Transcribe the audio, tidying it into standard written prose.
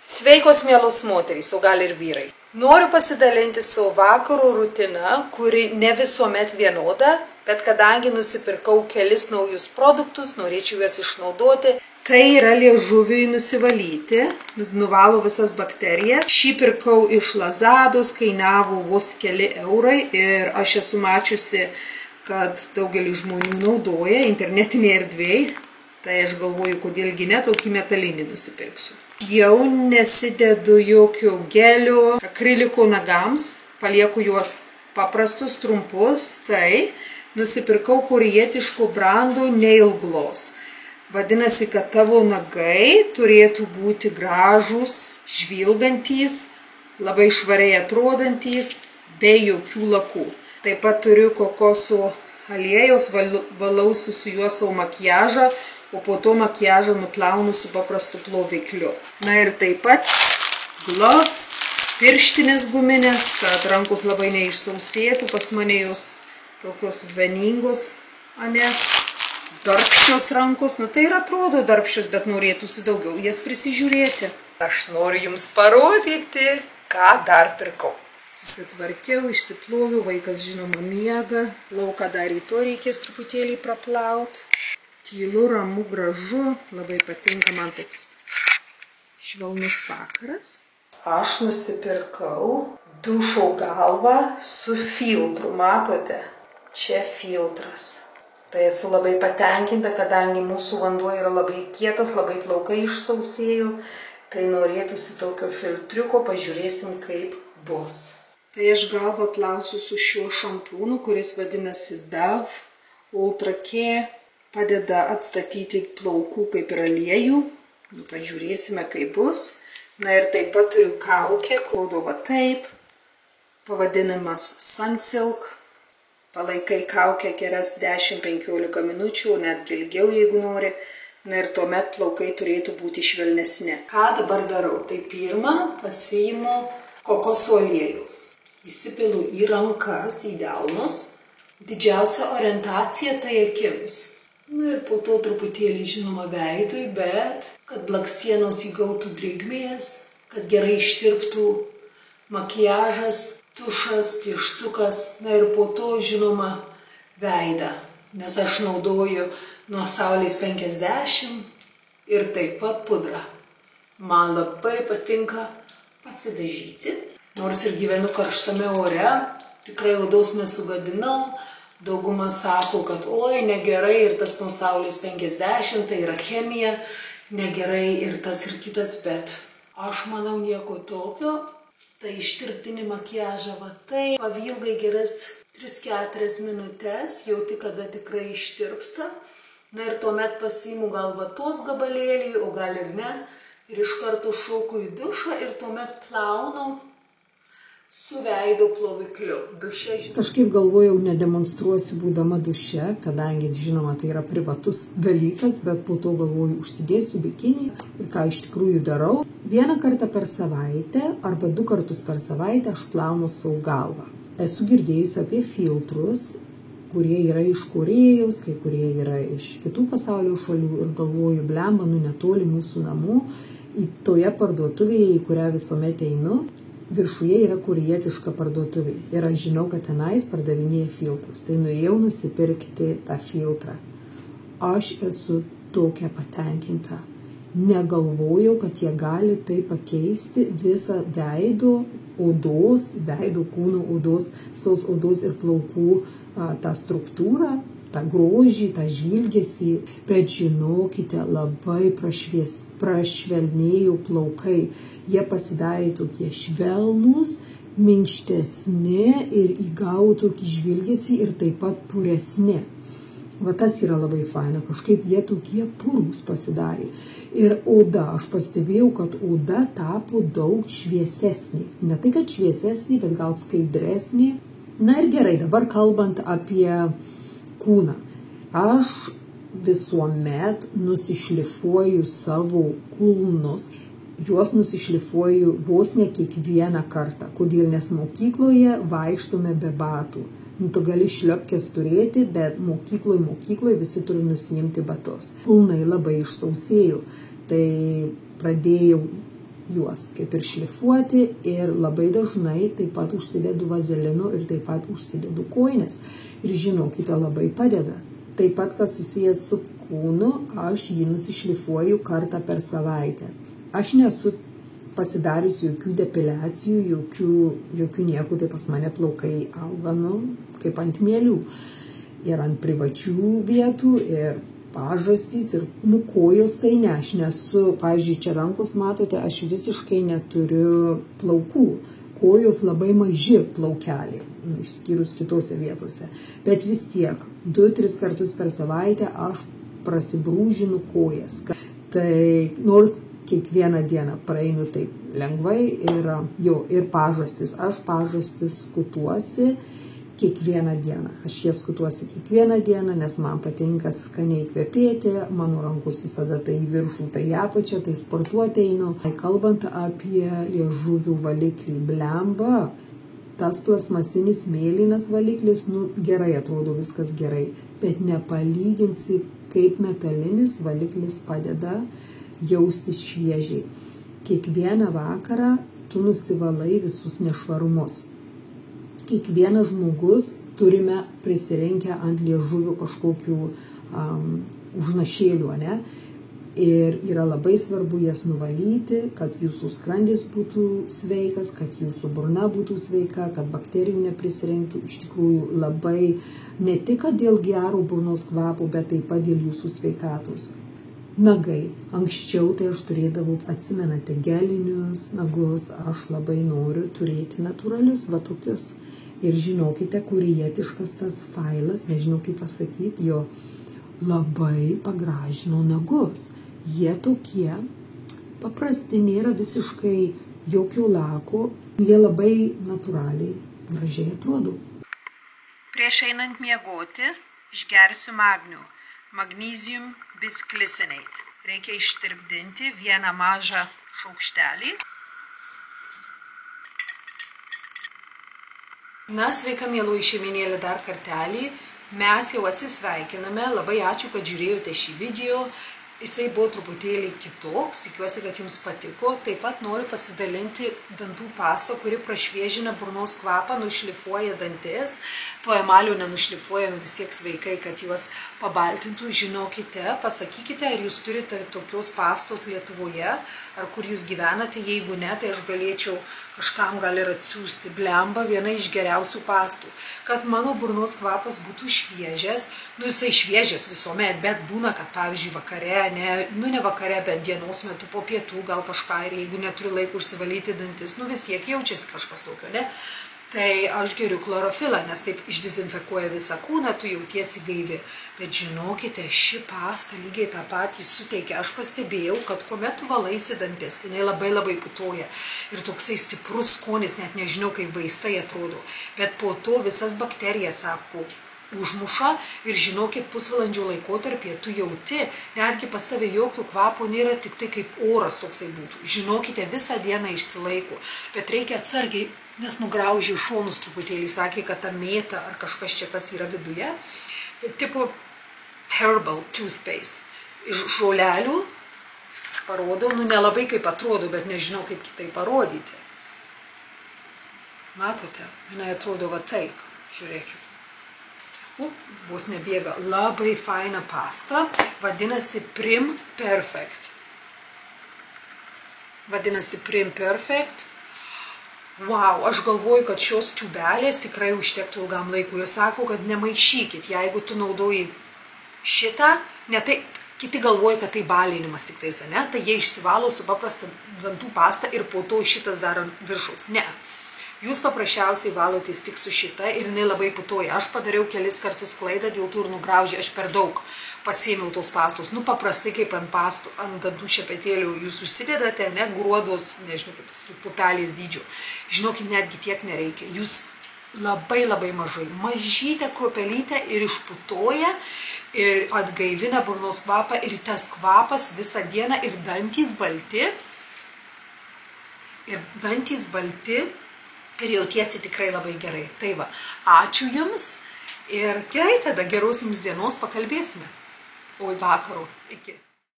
Sveikos mielos moterys, o gal ir vyrai. Noriu pasidalinti savo vakaro rutiną, kuri ne visuomet vienoda, bet kadangi nusipirkau kelis naujus produktus, norėčiau juos išnaudoti. Tai yra liežuviui nusivalyti, nuvalo visas bakterijas. Šį pirkau iš Lazados, kainavo vos keli eurai ir aš esu mačiusi, kad daugelis žmonių naudoja internetinėje erdvėje. Tai aš galvoju, kodėlgi ne, tokį metalinį nusipirksiu. Jau nesidedu jokio gelio, akriliko nagams, palieku juos paprastus, trumpus. Tai nusipirkau korėjietiško brando Nail Gloss. Vadinasi, kad tavo nagai turėtų būti gražūs, žvilgantys, labai švariai atrodantys, be jokių lakų. Taip pat turiu kokoso aliejus, valausi su juo savo makiažą, o po to makiažą nuplaunu su paprastu plovikliu. Na ir taip pat gloves, pirštinės guminės, kad rankos labai neišsausėtų, pas mane jos tokios vieningos, darbščios rankos. Nu tai ir atrodo darbščios, bet norėtųsi daugiau jas prisižiūrėti. Aš noriu jums parodyti, ką dar pirkau. Susitvarkiau, išsiploviau, vaikas žinoma miega, lauką dar rytoj reikės truputėlį praplauti. Tylu, ramu, gražu, labai patinka man toks švelnus vakaras. Aš nusipirkau dušo galvą su filtru, matote? Čia filtras. Tai esu labai patenkinta, kadangi mūsų vanduo yra labai kietas, labai plaukai išsausėjo, tai norėtųsi tokio filtriuko, pažiūrėsim kaip bus. Tai aš galvą plausiu su šiuo šampūnu, kuris vadinasi Dove Ultra Care. Padeda atstatyti plaukų kaip ir aliejų. Pažiūrėsime, kaip bus. Na ir taip pat turiu kaukę, rodo va taip. Pavadinimas Sunsilk. Palaikai kaukę geras 10-15 minučių, net ilgiau, jeigu nori. Na ir tuomet plaukai turėtų būti švelnesni. Ką dabar darau? Tai pirmą pasiimu kokoso aliejus. Įsipilu į rankas, į delnus. Didžiausia orientacija tai akims. Na ir po to truputėlį žinoma veidui, bet kad blakstienos įgautų drėgmės, kad gerai ištirptų makiažas, tušas, pieštukas, na ir po to žinoma veidą, nes aš naudoju nuo saulės 50 ir taip pat pudrą. Man labai patinka pasidažyti, nors ir gyvenu karštame ore, tikrai odos nesugadinau. Dauguma sako, kad oi, negerai ir tas nuo saulės 50, tai yra chemija, negerai ir tas ir kitas, bet aš manau nieko tokio. Tai ištirptini makiažą, va tai pavilgai geras 3-4 minutės, jauti, kada tikrai ištirpsta. Na ir tuomet pasiimu gal vatos gabalėlį, o gal ir ne, ir iš karto šoku į dušą ir tuomet plaunu su veido plovikliu. Duše, kažkaip galvojau, nedemonstruosiu būdama duše, kadangi, žinoma, tai yra privatus dalykas, bet po to galvoju, užsidėsiu bikinį ir ką iš tikrųjų darau. Vieną kartą per savaitę arba 2 kartus per savaitę aš plaunu savo galvą. Esu girdėjusi apie filtrus, kurie yra iš Korėjos, kai kurie yra iš kitų pasaulio šalių ir galvoju, blemba, netoli mūsų namų, į toje parduotuvėje, į kurią visuomet einu, viršuje yra korėjietiška parduotuvė ir aš žinau, kad tenais pardavinėja filtrus. Tai nuėjau nusipirkti tą filtrą. Aš esu tokia patenkinta. Negalvojau, kad jie gali tai pakeisti visą veido odos, veido kūno odos, visos odos ir plaukų tą struktūrą, tą grožį, tą žvilgesį. Bet žinokite, labai prašvelnėjo plaukai. Jie pasidarė tokie švelnūs, minkštesni ir įgavo tokį žvilgesį ir taip pat puresni. Va tas yra labai faina, kažkaip jie tokie purūs pasidarė. Ir oda, aš pastebėjau, kad oda tapo daug šviesesnė. Ne tai, kad šviesesnė, bet gal skaidresnė. Na ir gerai, dabar kalbant apie kūną. Aš visuomet nusišlifuoju savo kulnus. Juos nusišlifuoju vos ne kiekvieną kartą. Kodėl? Nes mokykloje vaikštome be batų. Tu gali šliopkės turėti, bet mokykloje visi turi nusiimti batus. Kulnai labai išsausėjo. Tai pradėjau juos kaip ir šlifuoti ir labai dažnai taip pat užsidedu vazelino ir taip pat užsidedu kojines. Ir žinokite, labai padeda. Taip pat, kas susijęs su kūnu, aš jį nusišlifuoju kartą per savaitę. Aš nesu pasidarius jokių depiliacijų, jokių nieko, tai pas mane plaukai auga, kaip ant mielių. Ir ant privačių vietų, ir pažastys, ir kojos tai ne. Aš nesu, pavyzdžiui, čia rankos matote, aš visiškai neturiu plaukų. Kojos labai maži plaukeliai, išskyrus kitose vietose. Bet vis tiek, 2-3 kartus per savaitę aš prasibrūžinu kojas. Tai nors kiekvieną dieną praeinu taip lengvai ir pažastis. Aš pažastis skutuosi kiekvieną dieną. Aš jas skutuosi kiekvieną dieną, nes man patinka skaniai kvepėti, mano rankos visada tai viršų, tai apačia, tai sportuoti einu. Kalbant apie liežuvių valiklį, blemba, tas plasmasinis mėlynas valiklis, gerai atrodo, viskas gerai, bet nepalyginsi, kaip metalinis valiklis padeda jaustis šviežiai. Kiekvieną vakarą tu nusivalai visus nešvarumus. Kiekvienas žmogus turime prisirinkę ant liežuvių kažkokių užnašėlių, ne? Ir yra labai svarbu jas nuvalyti, kad jūsų skrandis būtų sveikas, kad jūsų burna būtų sveika, kad bakterijų neprisirinktų. Iš tikrųjų labai, ne tik dėl gero burnos kvapo, bet taip pat dėl jūsų sveikatos. Nagai. Anksčiau tai aš turėdavau, atsimenate, gelinius nagus, aš labai noriu turėti natūralius, va tokius. Ir žinokite, kurietiškas tas failas, nežinau kaip pasakyti, jo labai pagražino nagus. Jie tokie paprasti, nėra visiškai jokio lako, jie labai natūraliai, gražiai atrodo. Prieš einant miegoti, išgersiu magnių. Magnesium bisglycinate. Reikia ištirpdinti vieną mažą šaukštelį. Na, sveika, mieloji šeiminėlė, dar kartelį. Mes jau atsisveikiname. Labai ačiū, kad žiūrėjote šį video. Jisai buvo truputėlį kitoks, tikiuosi, kad jums patiko. Taip pat noriu pasidalinti dantų pastą, kuri prašviežina burnos kvapą, nušlifuoja dantis. To emalio nenušlifuoja, vis tiek sveikai, kad juos pabaltintų. Žinokite, pasakykite, ar jūs turite tokios pastos Lietuvoje, ar kur jūs gyvenate. Jeigu ne, tai aš galėčiau kažkam gal ir atsiųsti. Blemba, viena iš geriausių pastų. Kad mano burnos kvapas būtų šviežias, jisai šviežias visuomet, bet būna, kad pavyzdžiui vakare, ne vakare, bet dienos metu po pietų gal kažką, ir jeigu neturi laiko užsivalyti dantis, vis tiek jaučiasi kažkas tokio, ne? Tai aš geriu chlorofilą, nes taip išdezinfekuoja visą kūną, tu jautiesi gaivi. Bet žinokite, ši pasta lygiai tą patį suteikia. Aš pastebėjau, kad kuomet tu valaisi dantis, jinai labai labai putoja. Ir toksai stiprus skonis, net nežinau, kaip vaistai atrodo. Bet po to visas bakterijas, sako, užmuša ir žinokit, pusvalandžio laikotarpyje tu jauti, netgi pas tave jokio kvapo nėra, tik tai kaip oras toksai būtų. Žinokite, visą dieną išsilaiko, bet reikia atsargiai, nes nugraužė šonus truputėlį, sakė, kad ta mėta ar kažkas čia kas yra viduje, bet tipo herbal toothpaste. Iš žolelių parodau, nelabai kaip atrodo, bet nežinau kaip kitai parodyti. Matote, jinai atrodo va taip, žiūrėkit. Vos nebėga, labai faina pasta, vadinasi Prim Perfect. Wow, aš galvoju, kad šios tubelės tikrai užtektų ilgam laikui. Jie sako, kad nemaišykit, jeigu tu naudoji šitą, ne tai, kiti galvoja, kad tai balinimas tik tais, ne? Tai jie išsivalo su paprasta dantų pasta ir po to šitas dar ant viršaus. Ne. Jūs paprasčiausiai valotės tik su šita ir jinai labai putoja. Aš padariau kelis kartus klaidą, dėl to ir nugraužė, aš per daug pasėmiau tos pastos. Paprastai kaip ant pastų, ant dantų šepetėlių jūs užsidedate, ne, gruodos, nežinau kaip pasakyti, pupelės dydžio. Žinokit, netgi tiek nereikia. Jūs labai labai mažai, mažytę kruopelytę ir išputoja ir atgaivina burnos kvapą ir tas kvapas visą dieną ir dantys balti. Ir jautiesi tikrai labai gerai. Tai va, ačiū jums ir gerai tada, geros jums dienos, pakalbėsime. Oi, vakaro. Iki.